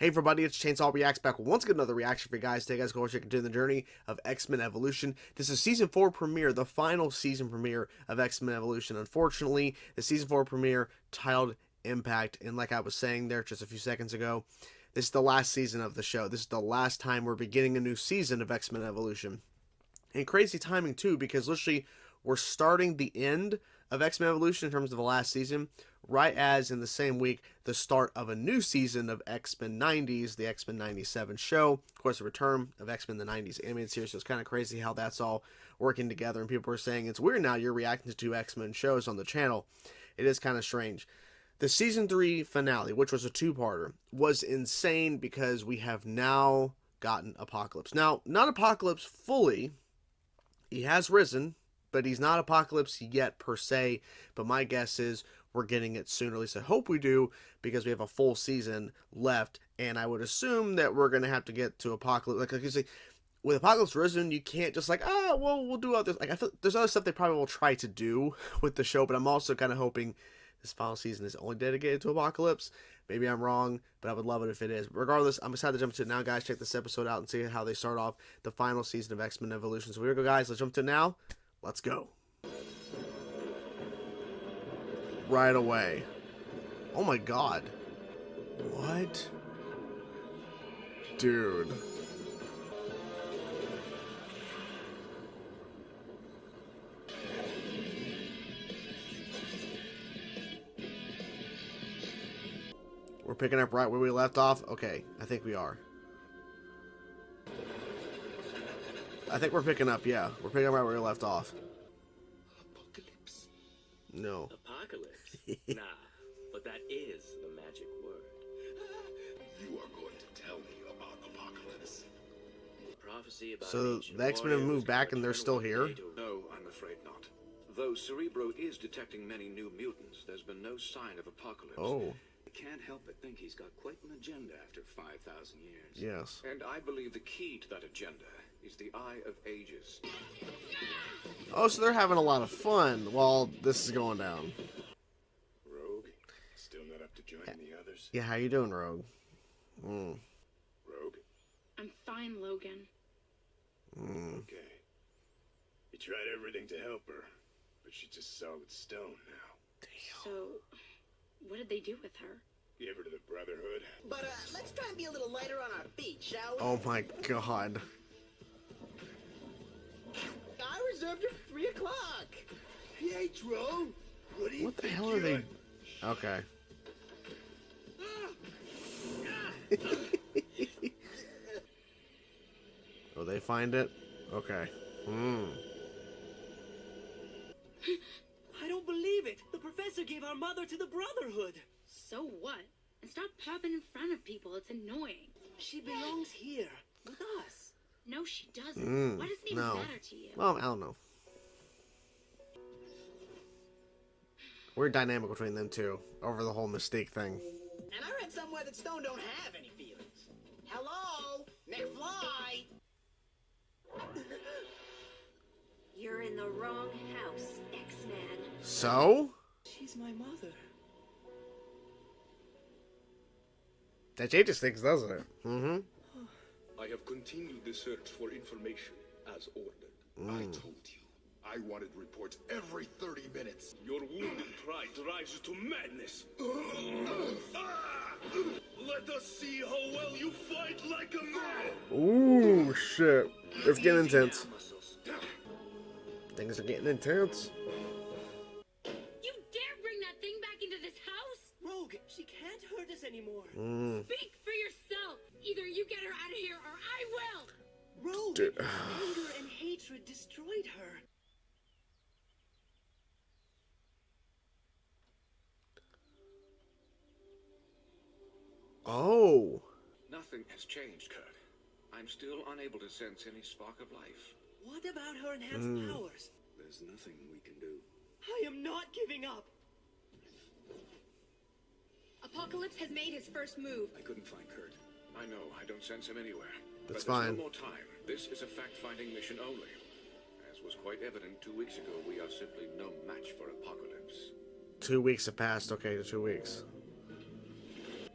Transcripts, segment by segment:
Hey everybody, it's Chainsaw Reacts back once again, another reaction for you guys. Today guys, go check into the journey of X-Men Evolution. This is season 4 premiere, the final season premiere of X-Men Evolution. Unfortunately, the season 4 premiere titled Impact, and like I was saying there just a few seconds ago, this is the last season of the show. This is the last time we're beginning a new season of X-Men Evolution. And crazy timing too, because literally we're starting the end of X-Men Evolution in terms of the last season, right as in the same week, the start of a new season of X-Men 90s, the X-Men 97 show. Of course, the return of X-Men the 90s animated series. So it's kind of crazy how that's all working together. And people are saying it's weird now you're reacting to two X-Men shows on the channel. It is kind of strange. The season 3 finale, which was a two-parter, was insane because we have now gotten Apocalypse. Now, not Apocalypse fully. He has risen, but he's not Apocalypse yet per se. But my guess is we're getting it soon. At least I hope we do, because we have a full season left. And I would assume that we're going to have to get to Apocalypse. Like you say, with Apocalypse Risen, you can't just like, well, we'll do other. Like, I feel there's other stuff they probably will try to do with the show. But I'm also kind of hoping this final season is only dedicated to Apocalypse. Maybe I'm wrong, but I would love it if it is. Regardless, I'm excited to jump to it now, guys. Check this episode out and see how they start off the final season of X-Men Evolution. So here we go, guys. Let's jump to it now. Let's go. Right away. Oh my god. What? Dude. We're picking up right where we left off? Okay, I think we are. I think we're picking up, yeah. We're picking up right where we left off. Apocalypse? No. Apocalypse? Nah, but that is the magic word. You are going to tell me about Apocalypse. Prophecy about So ancient the X-Men have warrior moved was back and they're gonna still turn here? one day to- No, I'm afraid not. Though Cerebro is detecting many new mutants, there's been no sign of Apocalypse. Oh, I can't help but think he's got quite an agenda after 5,000 years. yes. And I believe the key to that agenda is the Eye of Ages. Oh, so they're having a lot of fun while this is going down. Rogue, still not up to joining the others? Yeah, how you doing, Rogue? Rogue? I'm fine, Logan. Okay. You tried everything to help her, but she's just solid stone now. So, what did they do with her? Give her to the Brotherhood. But let's try and be a little lighter on our feet, shall we? Oh my god. I reserved her for 3 o'clock. Pietro, what do you What the hell are they? Okay. Oh, they find it? Okay. I don't believe it! The professor gave our mother to the Brotherhood! So what? And stop popping in front of people. It's annoying. She belongs here, with us. No, she doesn't. Why does it even no. matter to you? Well, I don't know. Weird dynamic between them two over the whole Mystique thing. And I read somewhere that stone don't have any feelings. Hello? McFly? You're in the wrong house, X-Man. So? She's my mother. That changes things, doesn't it? Mm-hmm. I have continued the search for information as ordered. I told you. I wanted reports every 30 minutes. Your wounded pride drives you to madness. Let us see how well you fight like a man. Ooh, shit. It's getting intense. Muscles. Things are getting intense. You dare bring that thing back into this house? Rogue, she can't hurt us anymore. Speak for yourself. Either you get her out of here or I will. Rogue, Dude. anger and hatred destroyed her. Oh. Nothing has changed, Kurt. I'm still unable to sense any spark of life. What about her enhanced powers? There's nothing we can do. I am not giving up. Apocalypse has made his first move. I couldn't find Kurt. I know, I don't sense him anywhere. That's but there's fine. no more time. This is a fact-finding mission only. As was quite evident 2 weeks ago, we are simply no match for Apocalypse. 2 weeks have passed. Okay, 2 weeks.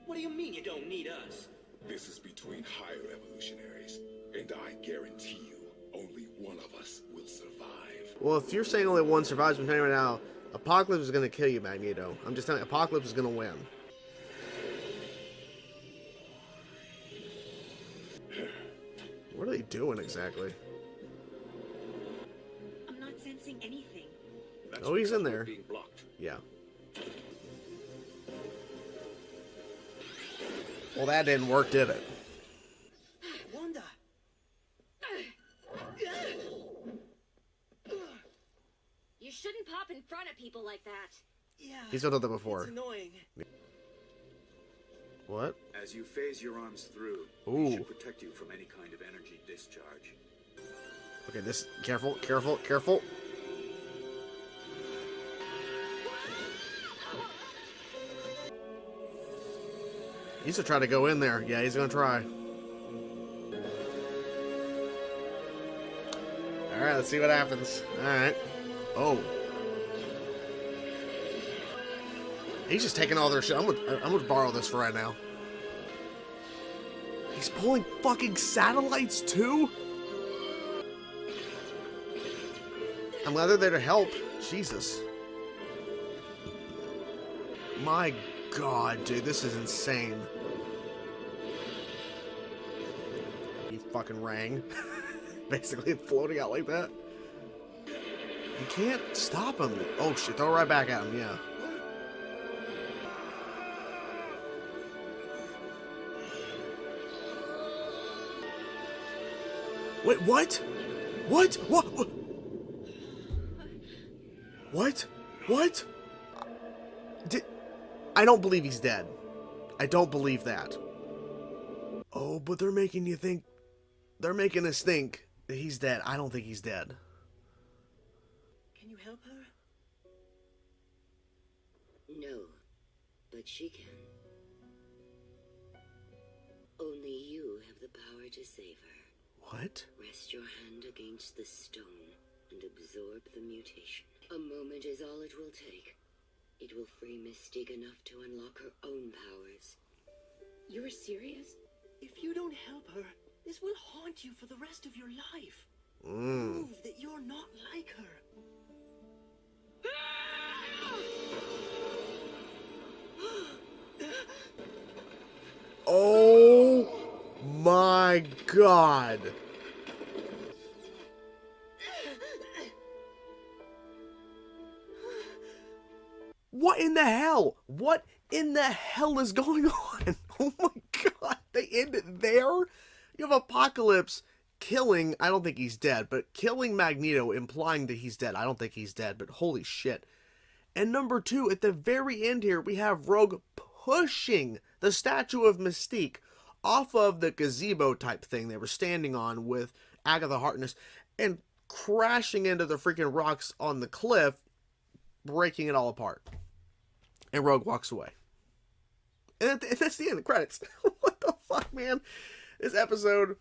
What do you mean you don't need us? This is between higher evolutionaries, and I guarantee you, only one of us will survive. Well, if you're saying only one survives, I'm telling you right now, Apocalypse is going to kill you, Magneto. I'm just telling you, Apocalypse is going to win. What are they doing exactly? I'm not sensing anything. That's Oh, he's in because there. we're being blocked. Yeah. Well, that didn't work, did it? Wanda! You shouldn't pop in front of people like that. Yeah. He's done that before. It's annoying. What? As you phase your arms through, Ooh. it should protect you from any kind of energy discharge. Okay, this... Careful, careful, careful. He's gonna try to go in there. Yeah, he's gonna try. Alright, let's see what happens. Alright. Oh. He's just taking all their shit. I'm gonna borrow this for right now. He's pulling fucking satellites too? I'm glad they're there to help. Jesus. My God, dude, this is insane. He fucking rang. Basically floating out like that. You can't stop him. Oh shit, throw it right back at him, yeah. Wait, what? What? What? What? What? I don't believe he's dead. I don't believe that. Oh, but they're making you think... They're making us think that he's dead. I don't think he's dead. Can you help her? No, but she can. Only you have the power to save her. What? Rest your hand against the stone and absorb the mutation. A moment is all it will take. It will free Mystique enough to unlock her own powers. You're serious? If you don't help her, this will haunt you for the rest of your life. Mm. Prove that you're not like her. Oh my God. What in the hell? What in the hell is going on? Oh my God. They end it there? You have Apocalypse killing, I don't think he's dead, but killing Magneto, implying that he's dead. I don't think he's dead, but holy shit. And number two, at the very end here, we have Rogue pushing the statue of Mystique off of the gazebo type thing they were standing on with Agatha Harkness and crashing into the freaking rocks on the cliff, breaking it all apart. And Rogue walks away. And that's the end of the credits. What the fuck, man? This episode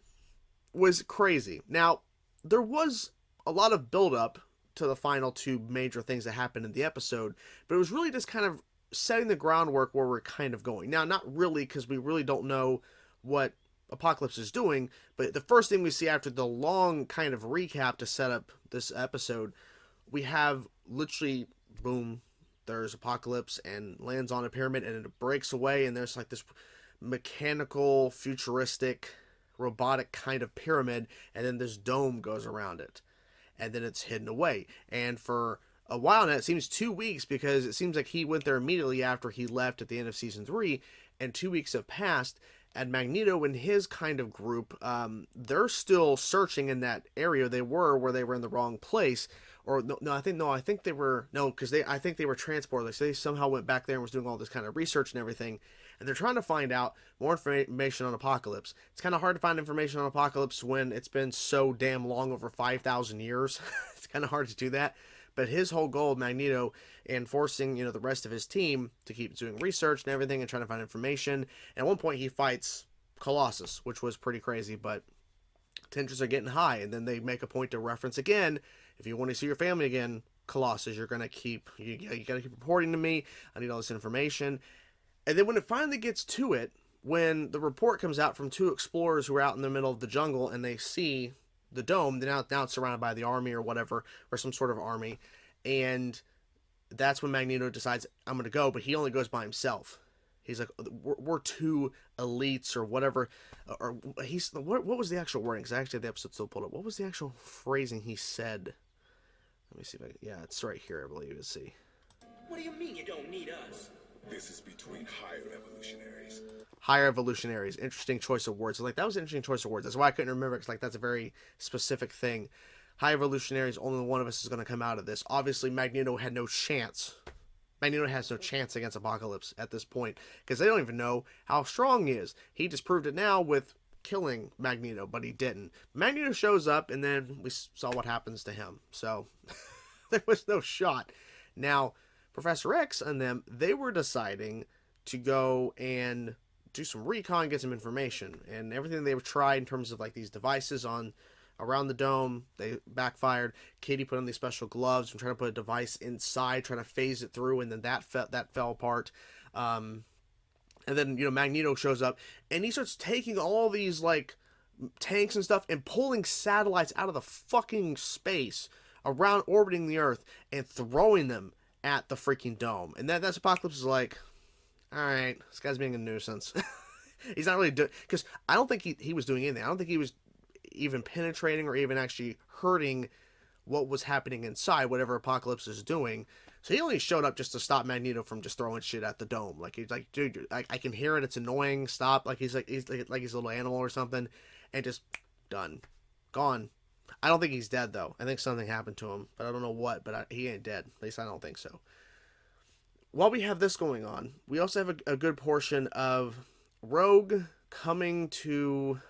was crazy. Now, there was a lot of build-up to the final two major things that happened in the episode, but it was really just kind of setting the groundwork where we're kind of going. Now, not really, because we really don't know what Apocalypse is doing, but the first thing we see after the long kind of recap to set up this episode, we have literally, boom, there's Apocalypse and lands on a pyramid and it breaks away, and there's like this mechanical, futuristic, robotic kind of pyramid, and then this dome goes around it, and then it's hidden away. And for a while now, it seems 2 weeks, because it seems like he went there immediately after he left at the end of season 3, and 2 weeks have passed, and Magneto and his kind of group, they're still searching in that area they were, where they were in the wrong place. Or I think they were, because I think they were transported. So they somehow went back there and was doing all this kind of research and everything, and they're trying to find out more information on Apocalypse. It's kind of hard to find information on Apocalypse when it's been so damn long, over 5,000 years. It's kind of hard to do that. But his whole goal, Magneto, and forcing, the rest of his team to keep doing research and everything and trying to find information. And at one point he fights Colossus, which was pretty crazy, but tensions are getting high. And then they make a point to reference again, if you want to see your family again, Colossus, you got to keep reporting to me. I need all this information. And then when it finally gets to it, when the report comes out from two explorers who are out in the middle of the jungle and they see the dome, now it's surrounded by the army or whatever, or some sort of army, and that's when Magneto decides, I'm going to go, but he only goes by himself. He's like, we're two elites or whatever, or he's, what was the actual wording? Because I actually have the episode still pulled up. What was the actual phrasing he said? Let me see if I, yeah, it's right here, I believe. Let's see. What do you mean you don't need us? This is between higher evolutionaries. Higher evolutionaries. Interesting choice of words. So, like, that was an interesting choice of words. That's why I couldn't remember, because, like, that's a very specific thing. High evolutionaries, only one of us is going to come out of this. Obviously, Magneto had no chance. Magneto has no chance against Apocalypse at this point, because they don't even know how strong he is. He just proved it now with killing Magneto, but he didn't. Magneto shows up, and then we saw what happens to him. So, there was no shot. Now, Professor X and them, they were deciding to go and do some recon, get some information, and everything they would try in terms of like these devices on around the dome, they backfired. Katie put on these special gloves and trying to put a device inside, trying to phase it through, and then that fell apart. And then, you know, Magneto shows up and he starts taking all these like tanks and stuff and pulling satellites out of the fucking space around orbiting the Earth and throwing them at the freaking dome. And that's Apocalypse is like, all right, this guy's being a nuisance. He's not really doing, because I don't think he was doing anything. I don't think he was even penetrating or even actually hurting what was happening inside, whatever Apocalypse is doing. So he only showed up just to stop Magneto from just throwing shit at the dome. Like, he's like, dude, I can hear it. It's annoying. Stop. Like he's like he's a little animal or something, and just done, gone. I don't think he's dead, though. I think something happened to him, but I don't know what, but he ain't dead. At least I don't think so. While we have this going on, we also have a good portion of Rogue coming to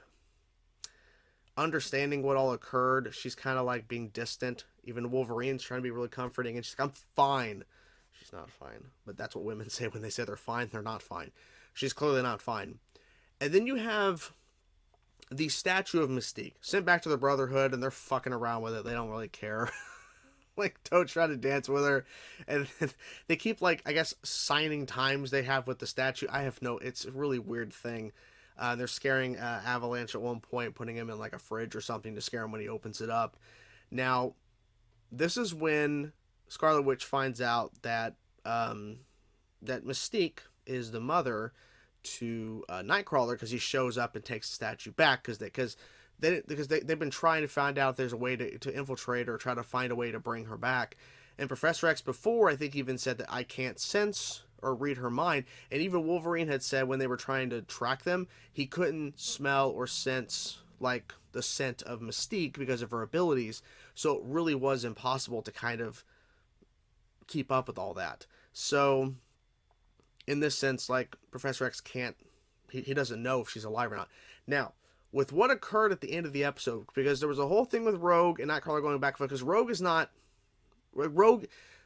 understanding what all occurred. She's kind of like being distant. Even Wolverine's trying to be really comforting, and she's like, I'm fine. She's not fine. But that's what women say when they say they're fine. They're not fine. She's clearly not fine. And then you have the statue of Mystique sent back to the Brotherhood, and they're fucking around with it. They don't really care. Like, Toad's trying to dance with her, and they keep, like, I guess, signing times they have with the statue. It's a really weird thing. They're scaring Avalanche at one point, putting him in, like, a fridge or something to scare him when he opens it up. Now, this is when Scarlet Witch finds out that that Mystique is the mother to Nightcrawler, because he shows up and takes the statue back because they've been trying to find out if there's a way to infiltrate or try to find a way to bring her back. And Professor X before, I think, even said that I can't sense or read her mind. And even Wolverine had said when they were trying to track them, he couldn't smell or sense like the scent of Mystique because of her abilities. So it really was impossible to kind of keep up with all that. So in this sense, like, Professor X can't, he doesn't know if she's alive or not. Now, with what occurred at the end of the episode, because there was a whole thing with Rogue and Nightcrawler going back and forth, because Rogue,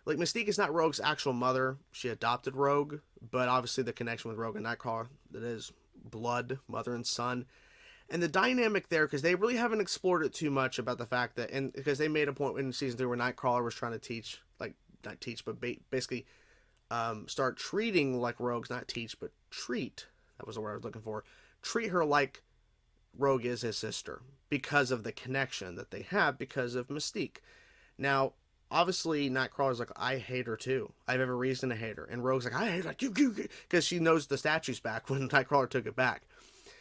like, Mystique is not Rogue's actual mother. She adopted Rogue, but obviously the connection with Rogue and Nightcrawler, that is blood, mother and son. And the dynamic there, because they really haven't explored it too much about the fact that, and because they made a point in season 3 where Nightcrawler was trying to teach, like, not teach, but basically start treating like Rogue's, not teach, but treat, that was the word I was looking for, treat her like Rogue is his sister, because of the connection that they have because of Mystique. Now, obviously, Nightcrawler's like, I hate her too. I have every reason to hate her. And Rogue's like, I hate her, like, you, because she knows the statue's back when Nightcrawler took it back.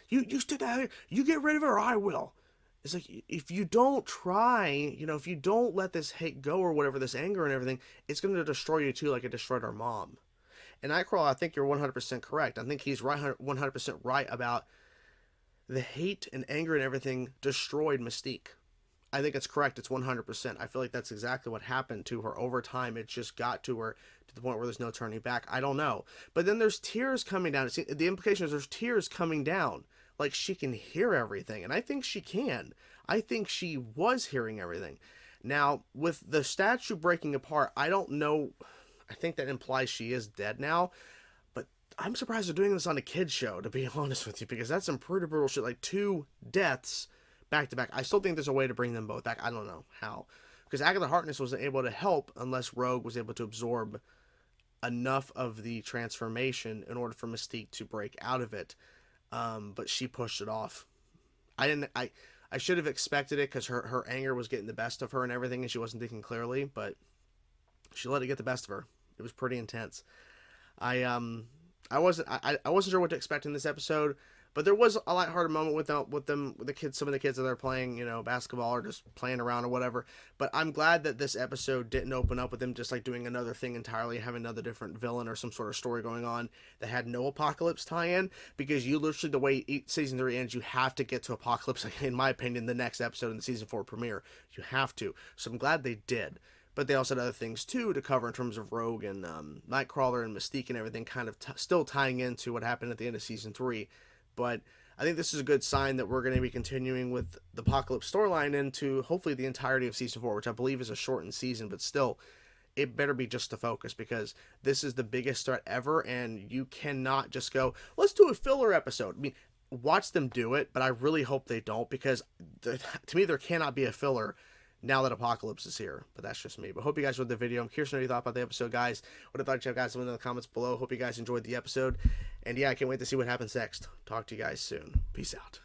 You stood out here, you get rid of her, or I will. It's like, if you don't try, if you don't let this hate go or whatever, this anger and everything, it's going to destroy you too, like it destroyed our mom. And Nightcrawler, I think you're 100% correct. I think he's right, 100% right about the hate and anger and everything destroyed Mystique. I think it's correct. It's 100%. I feel like that's exactly what happened to her over time. It just got to her to the point where there's no turning back. I don't know. But then there's tears coming down. The implication is there's tears coming down. Like, she can hear everything. And I think she can. I think she was hearing everything. Now, with the statue breaking apart, I don't know. I think that implies she is dead now. But I'm surprised they're doing this on a kid's show, to be honest with you. Because that's some pretty brutal shit. Like, 2 deaths back to back. I still think there's a way to bring them both back. I don't know how. Because Agatha Harkness wasn't able to help unless Rogue was able to absorb enough of the transformation in order for Mystique to break out of it. but she pushed it off. I should have expected it because her anger was getting the best of her and everything, and she wasn't thinking clearly, but she let it get the best of her. It was pretty intense. I wasn't sure what to expect in this episode, but there was a lighthearted moment with the kids, some of the kids that are playing, basketball or just playing around or whatever. But I'm glad that this episode didn't open up with them just like doing another thing entirely, having another different villain or some sort of story going on that had no Apocalypse tie-in, because you literally, the way season 3 ends, you have to get to Apocalypse, in my opinion, the next episode in the season 4 premiere. You have to. So I'm glad they did. But they also had other things too to cover in terms of Rogue and Nightcrawler and Mystique and everything, kind of still tying into what happened at the end of season 3. But I think this is a good sign that we're going to be continuing with the Apocalypse storyline into hopefully the entirety of season 4, which I believe is a shortened season, but still, it better be just the focus, because this is the biggest threat ever, and you cannot just go, let's do a filler episode. I mean, watch them do it, but I really hope they don't, because to me, there cannot be a filler now that Apocalypse is here. But that's just me. But hope you guys enjoyed the video. I'm curious to know what you thought about the episode, guys. What I thought you guys in the comments below. Hope you guys enjoyed the episode. And yeah, I can't wait to see what happens next. Talk to you guys soon. Peace out.